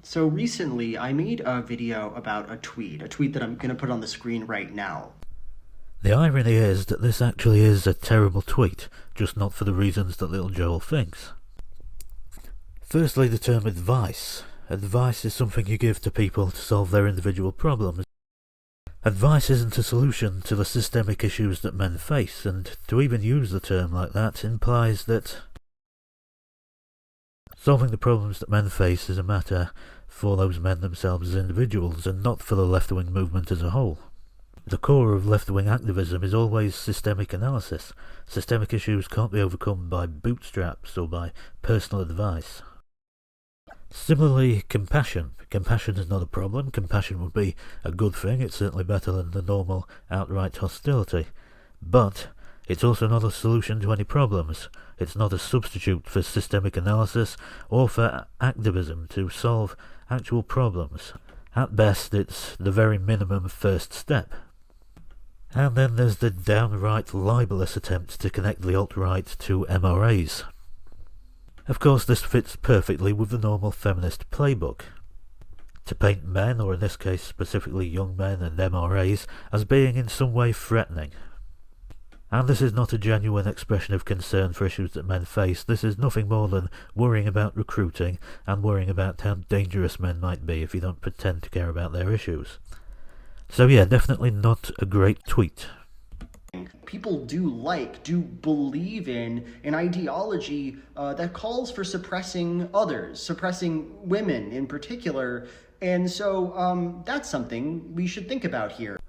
So recently, I made a video about a tweet that I'm going to put on the screen right now. The irony is that this actually is a terrible tweet, just not for the reasons that little Joel thinks. Firstly, the term advice. Advice is something you give to people to solve their individual problems. Advice isn't a solution to the systemic issues that men face, and to even use the term like that implies that solving the problems that men face is a matter for those men themselves as individuals, and not for the left-wing movement as a whole. The core of left-wing activism is always systemic analysis. Systemic issues can't be overcome by bootstraps or by personal advice. Similarly, compassion. Compassion is not a problem. Compassion would be a good thing. It's certainly better than the normal outright hostility. But it's also not a solution to any problems. It's not a substitute for systemic analysis or for activism to solve actual problems. At best, it's the very minimum first step. And then there's the downright libelous attempt to connect the alt-right to MRAs. Of course, this fits perfectly with the normal feminist playbook. To paint men, or in this case specifically young men and MRAs, as being in some way threatening. And this is not a genuine expression of concern for issues that men face. This is nothing more than worrying about recruiting and worrying about how dangerous men might be if you don't pretend to care about their issues. So yeah, definitely not a great tweet. People do believe in an ideology that calls for suppressing others, suppressing women in particular, and so that's something we should think about here.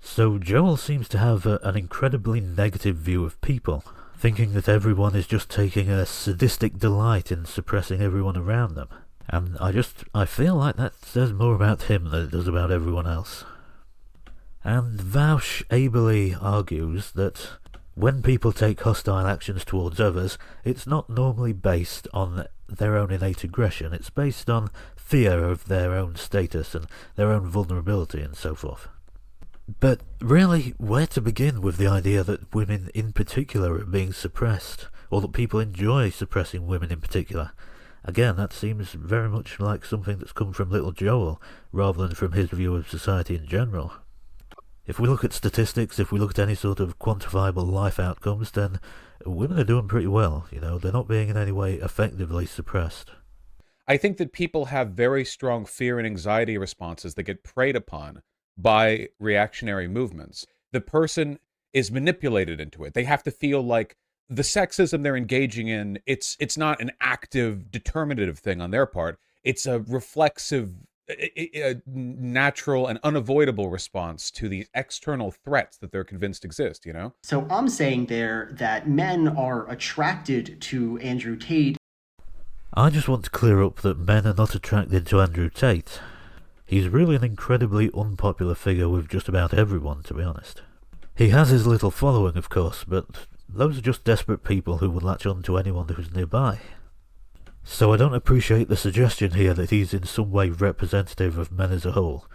So Joel seems to have an incredibly negative view of people, thinking that everyone is just taking a sadistic delight in suppressing everyone around them. And I feel like that says more about him than it does about everyone else. And Vaush ably argues that when people take hostile actions towards others, it's not normally based on their own innate aggression, it's based on fear of their own status and their own vulnerability and so forth. But really, where to begin with the idea that women in particular are being suppressed, or that people enjoy suppressing women in particular? Again, that seems very much like something that's come from little Joel, rather than from his view of society in general. If we look at statistics, if we look at any sort of quantifiable life outcomes, then women are doing pretty well, they're not being in any way effectively suppressed. I think that people have very strong fear and anxiety responses that get preyed upon by reactionary movements. The person is manipulated into it. They have to feel like the sexism they're engaging in, it's not an active, determinative thing on their part. It's a reflexive, a natural and unavoidable response to the external threats that they're convinced exist, So I'm saying there that men are attracted to Andrew Tate. I just want to clear up that men are not attracted to Andrew Tate. He's really an incredibly unpopular figure with just about everyone, to be honest. He has his little following, of course, but those are just desperate people who would latch on to anyone who's nearby. So I don't appreciate the suggestion here that he's in some way representative of men as a whole,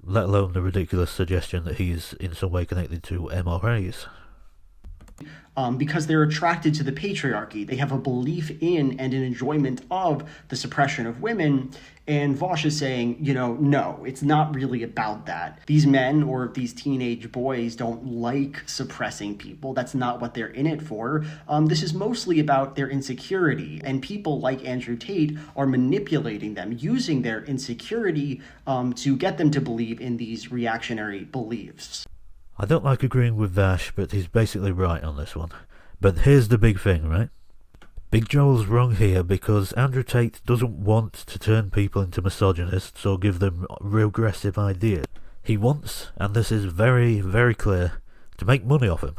let alone the ridiculous suggestion that he's in some way connected to MRAs. Because they're attracted to the patriarchy. They have a belief in and an enjoyment of the suppression of women. And Vaush is saying, no, it's not really about that. These men or these teenage boys don't like suppressing people. That's not what they're in it for. This is mostly about their insecurity. And people like Andrew Tate are manipulating them, using their insecurity to get them to believe in these reactionary beliefs. I don't like agreeing with Vaush, but he's basically right on this one. But here's the big thing, right? Big Joel's wrong here because Andrew Tate doesn't want to turn people into misogynists or give them regressive ideas. He wants, and this is very, very clear, to make money off them.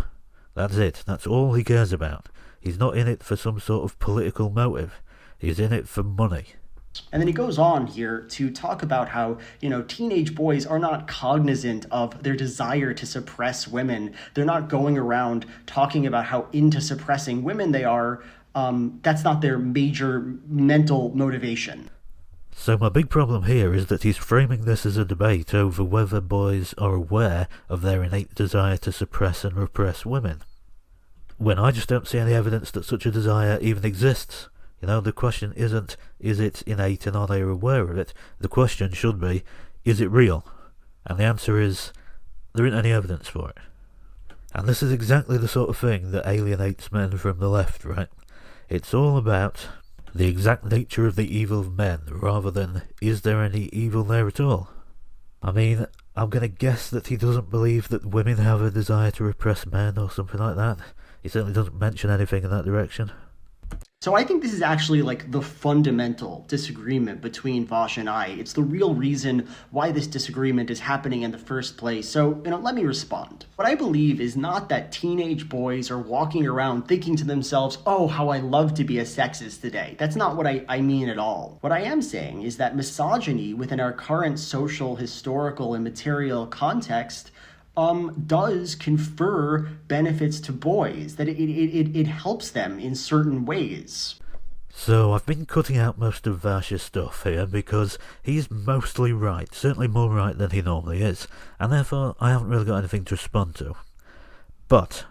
That's it. That's all he cares about. He's not in it for some sort of political motive. He's in it for money. And then he goes on here to talk about how, teenage boys are not cognizant of their desire to suppress women. They're not going around talking about how into suppressing women they are. That's not their major mental motivation. So my big problem here is that he's framing this as a debate over whether boys are aware of their innate desire to suppress and repress women, when I just don't see any evidence that such a desire even exists. You know, the question isn't, is it innate and are they aware of it? The question should be, is it real? And the answer is, there isn't any evidence for it. And this is exactly the sort of thing that alienates men from the left, right? It's all about the exact nature of the evil of men, rather than, is there any evil there at all? I mean, I'm going to guess that he doesn't believe that women have a desire to repress men or something like that. He certainly doesn't mention anything in that direction. So I think this is actually like the fundamental disagreement between Vaush and I. It's the real reason why this disagreement is happening in the first place. So, let me respond. What I believe is not that teenage boys are walking around thinking to themselves, oh, how I love to be a sexist today. That's not what I mean at all. What I am saying is that misogyny within our current social, historical, and material context does confer benefits to boys, that it helps them in certain ways. So I've been cutting out most of Vaush's stuff here because he's mostly right, certainly more right than he normally is, and therefore I haven't really got anything to respond to. But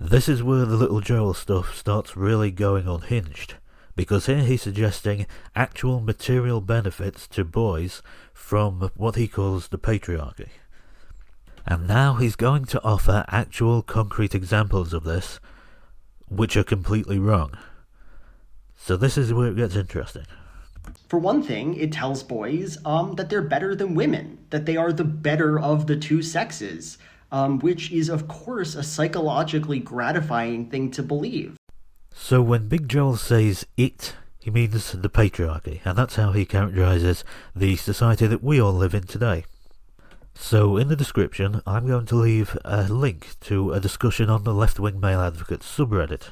this is where the little Joel stuff starts really going unhinged, because here he's suggesting actual material benefits to boys from what he calls the patriarchy. And now he's going to offer actual concrete examples of this, which are completely wrong. So this is where it gets interesting. For one thing, it tells boys that they're better than women, that they are the better of the two sexes, which is, of course, a psychologically gratifying thing to believe. So when Big Joel says it, he means the patriarchy, and that's how he characterises the society that we all live in today. So in the description, I'm going to leave a link to a discussion on the left-wing male advocates subreddit.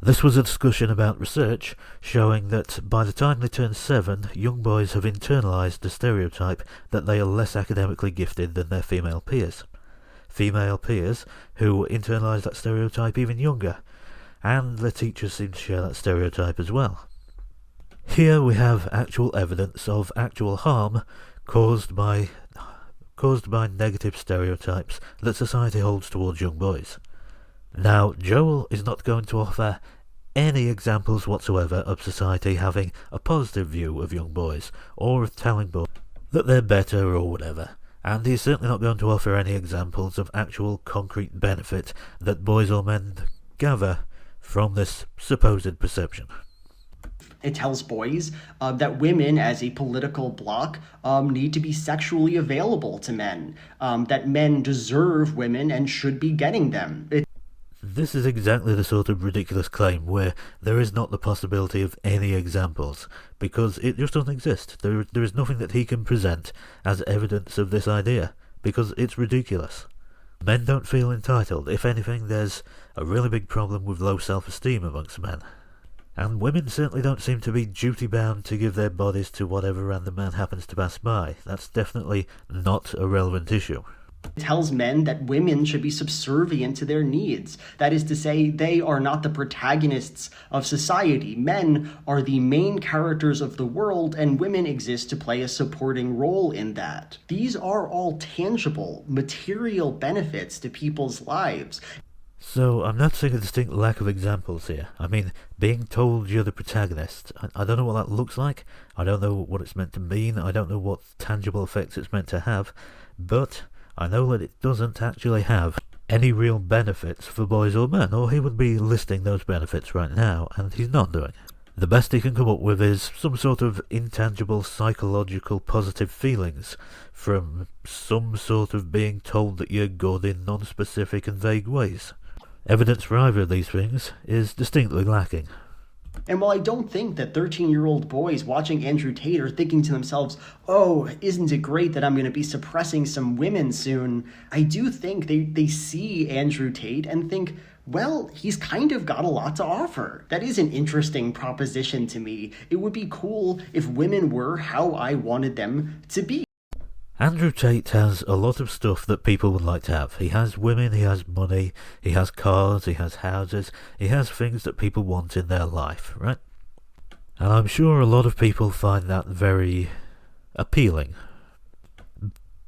This was a discussion about research showing that by the time they turn 7, young boys have internalised the stereotype that they are less academically gifted than their female peers. Female peers who internalise that stereotype even younger, and their teachers seem to share that stereotype as well. Here we have actual evidence of actual harm caused by negative stereotypes that society holds towards young boys. Now, Joel is not going to offer any examples whatsoever of society having a positive view of young boys, or of telling boys that they're better or whatever, and he's certainly not going to offer any examples of actual concrete benefit that boys or men gather from this supposed perception. It tells boys that women as a political bloc need to be sexually available to men, that men deserve women and should be getting them. This is exactly the sort of ridiculous claim where there is not the possibility of any examples, because it just doesn't exist. There is nothing that he can present as evidence of this idea, because it's ridiculous. Men don't feel entitled. If anything, there's a really big problem with low self-esteem amongst men. And women certainly don't seem to be duty-bound to give their bodies to whatever random man happens to pass by. That's definitely not a relevant issue. It tells men that women should be subservient to their needs. That is to say, they are not the protagonists of society. Men are the main characters of the world, and women exist to play a supporting role in that. These are all tangible, material benefits to people's lives. So I'm not seeing a distinct lack of examples here. I mean, being told you're the protagonist, I don't know what that looks like, I don't know what it's meant to mean, I don't know what tangible effects it's meant to have, but I know that it doesn't actually have any real benefits for boys or men, or he would be listing those benefits right now, and he's not doing it. The best he can come up with is some sort of intangible psychological positive feelings from some sort of being told that you're good in non-specific and vague ways. Evidence for either of these things is distinctly lacking. And while I don't think that 13-year-old boys watching Andrew Tate are thinking to themselves, oh, isn't it great that I'm going to be suppressing some women soon, I do think they see Andrew Tate and think, well, he's kind of got a lot to offer. That is an interesting proposition to me. It would be cool if women were how I wanted them to be. Andrew Tate has a lot of stuff that people would like to have. He has women, he has money, he has cars, he has houses, he has things that people want in their life, right? And I'm sure a lot of people find that very appealing.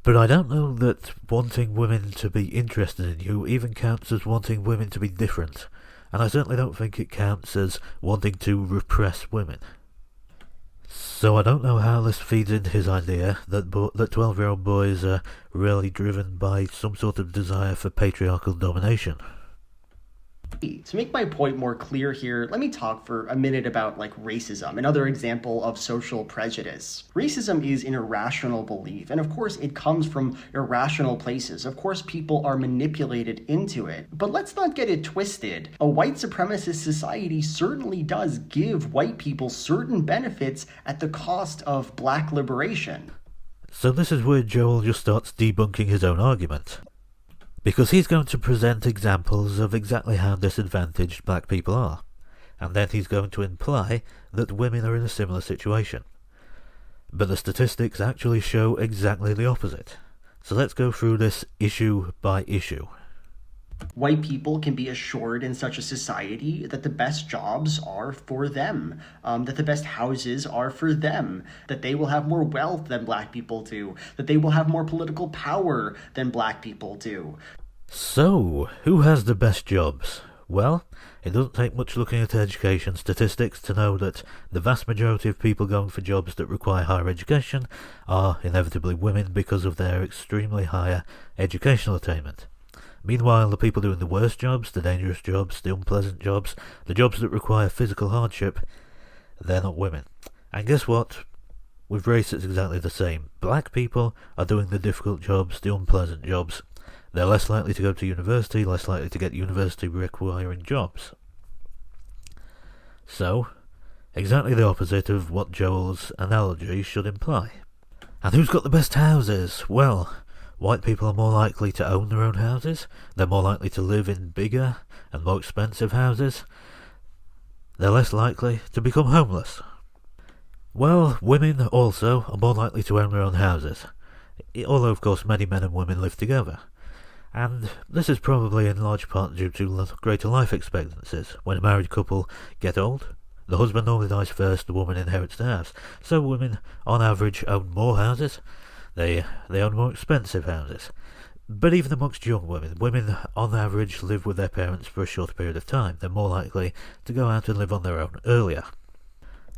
But I don't know that wanting women to be interested in you even counts as wanting women to be different. and I certainly don't think it counts as wanting to repress women. So I don't know how this feeds into his idea that 12-year-old boys are really driven by some sort of desire for patriarchal domination. To make my point more clear here, let me talk for a minute about racism, another example of social prejudice. Racism is an irrational belief, and of course it comes from irrational places. Of course people are manipulated into it. But let's not get it twisted. A white supremacist society certainly does give white people certain benefits at the cost of black liberation. So this is where Joel just starts debunking his own argument, because he's going to present examples of exactly how disadvantaged black people are, and then he's going to imply that women are in a similar situation. But the statistics actually show exactly the opposite. So let's go through this issue by issue. White people can be assured in such a society that the best jobs are for them, that the best houses are for them, that they will have more wealth than black people do, that they will have more political power than black people do. So, who has the best jobs? Well, it doesn't take much looking at education statistics to know that the vast majority of people going for jobs that require higher education are inevitably women because of their extremely higher educational attainment. Meanwhile, the people doing the worst jobs, the dangerous jobs, the unpleasant jobs, the jobs that require physical hardship, they're not women. And guess what? With race it's exactly the same. Black people are doing the difficult jobs, the unpleasant jobs. They're less likely to go to university, less likely to get university requiring jobs. So, exactly the opposite of what Joel's analogy should imply. And who's got the best houses? Well, white people are more likely to own their own houses, they're more likely to live in bigger and more expensive houses, they're less likely to become homeless. Well, women also are more likely to own their own houses, although of course many men and women live together. And this is probably in large part due to greater life expectancies. When a married couple get old, the husband normally dies first, the woman inherits the house. So women, on average, own more houses. They own more expensive houses. But even amongst young women on average live with their parents for a short period of time. They're more likely to go out and live on their own earlier.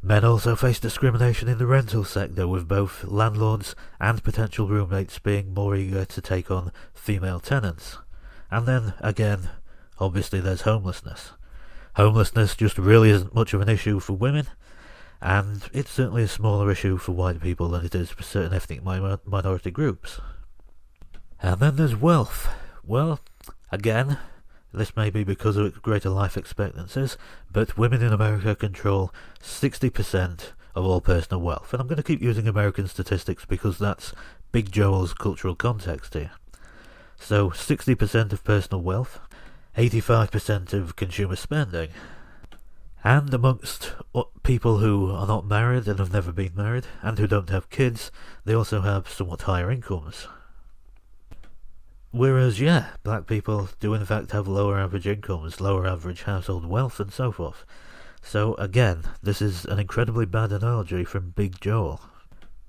Men also face discrimination in the rental sector, with both landlords and potential roommates being more eager to take on female tenants. And then, again, obviously there's homelessness. Homelessness just really isn't much of an issue for women, and it's certainly a smaller issue for white people than it is for certain ethnic minority groups. And then there's wealth. Well, again, this may be because of greater life expectancies, but women in America control 60% of all personal wealth. And I'm going to keep using American statistics because that's Big Joel's cultural context here. So 60% of personal wealth, 85% of consumer spending. And amongst people who are not married and have never been married, and who don't have kids, they also have somewhat higher incomes. Whereas, black people do in fact have lower average incomes, lower average household wealth, and so forth. So again, this is an incredibly bad analogy from Big Joel.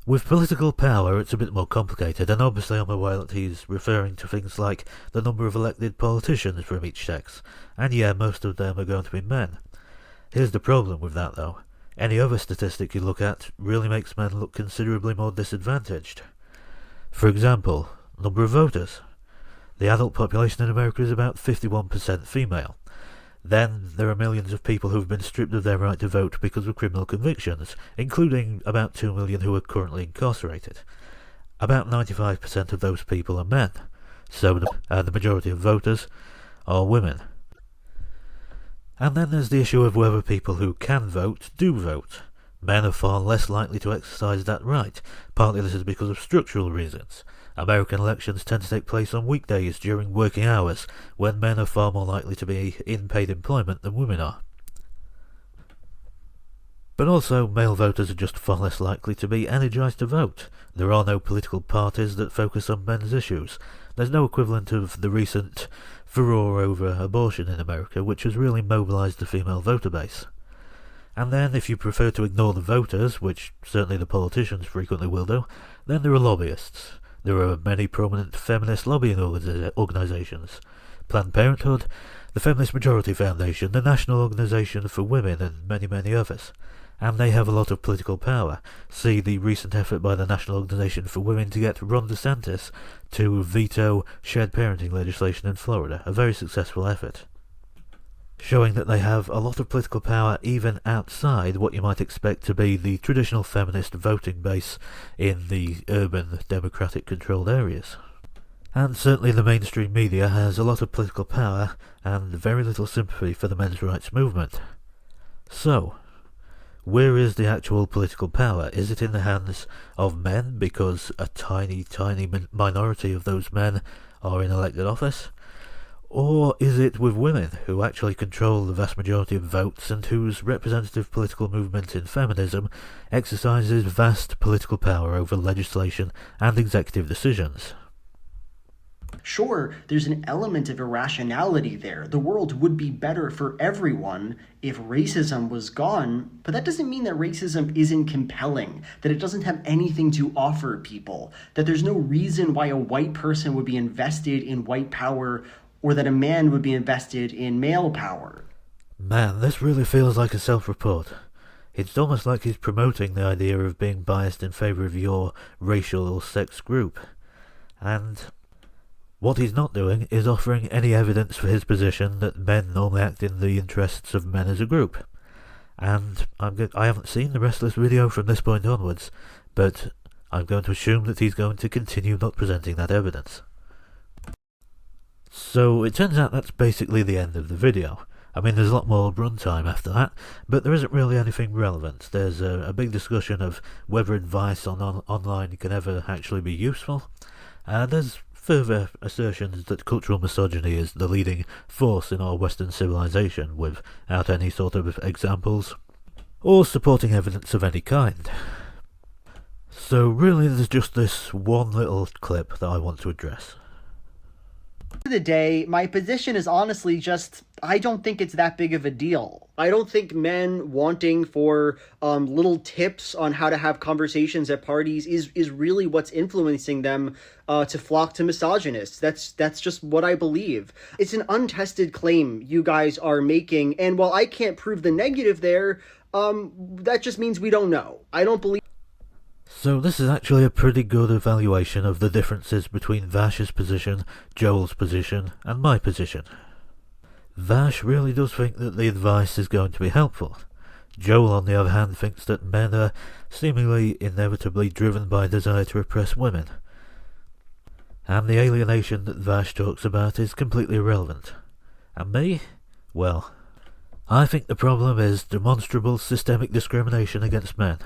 With political power, it's a bit more complicated, and obviously I'm aware that he's referring to things like the number of elected politicians from each sex, and most of them are going to be men. Here's the problem with that though. Any other statistic you look at really makes men look considerably more disadvantaged. For example, number of voters. The adult population in America is about 51% female. Then there are millions of people who have been stripped of their right to vote because of criminal convictions, including about 2 million who are currently incarcerated. About 95% of those people are men, so the majority of voters are women. And then there's the issue of whether people who can vote do vote. Men are far less likely to exercise that right. Partly this is because of structural reasons. American elections tend to take place on weekdays during working hours, when men are far more likely to be in paid employment than women are. But also, male voters are just far less likely to be energised to vote. There are no political parties that focus on men's issues. There's no equivalent of the recent furore over abortion in America, which has really mobilised the female voter base. And then, if you prefer to ignore the voters, which certainly the politicians frequently will do, then there are lobbyists. There are many prominent feminist lobbying organisations. Planned Parenthood, the Feminist Majority Foundation, the National Organisation for Women, and many, many others. And they have a lot of political power. See the recent effort by the National Organisation for Women to get Ron DeSantis to veto shared parenting legislation in Florida, a very successful effort, showing that they have a lot of political power even outside what you might expect to be the traditional feminist voting base in the urban Democratic-controlled areas. And certainly the mainstream media has a lot of political power and very little sympathy for the men's rights movement. So, where is the actual political power? Is it in the hands of men because a tiny, tiny minority of those men are in elected office? Or is it with women who actually control the vast majority of votes and whose representative political movement in feminism exercises vast political power over legislation and executive decisions? Sure, there's an element of irrationality there. The world would be better for everyone if racism was gone, but that doesn't mean that racism isn't compelling, that it doesn't have anything to offer people, that there's no reason why a white person would be invested in white power or that a man would be invested in male power. Man, this really feels like a self-report. It's almost like he's promoting the idea of being biased in favour of your racial or sex group. And what he's not doing is offering any evidence for his position that men normally act in the interests of men as a group. And I haven't seen the rest of this video from this point onwards, but I'm going to assume that he's going to continue not presenting that evidence. So it turns out that's basically the end of the video. I mean, there's a lot more runtime after that, but there isn't really anything relevant. There's a big discussion of whether advice online can ever actually be useful. There's further assertions that cultural misogyny is the leading force in our Western civilization, without any sort of examples or supporting evidence of any kind. So really there's just this one little clip that I want to address. Of the day, my position is honestly just, I don't think it's that big of a deal. I don't think men wanting for little tips on how to have conversations at parties is really what's influencing them to flock to misogynists. That's just what I believe. It's an untested claim you guys are making, and while I can't prove the negative there, that just means we don't know. I don't believe. So this is actually a pretty good evaluation of the differences between Vaush's position, Joel's position, and my position. Vaush really does think that the advice is going to be helpful. Joel, on the other hand, thinks that men are seemingly inevitably driven by a desire to oppress women. And the alienation that Vaush talks about is completely irrelevant. And me? Well, I think the problem is demonstrable systemic discrimination against men,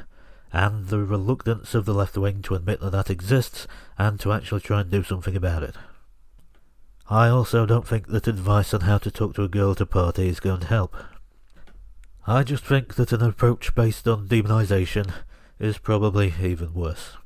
and the reluctance of the left wing to admit that that exists and to actually try and do something about it. I also don't think that advice on how to talk to a girl at a party is going to help. I just think that an approach based on demonisation is probably even worse.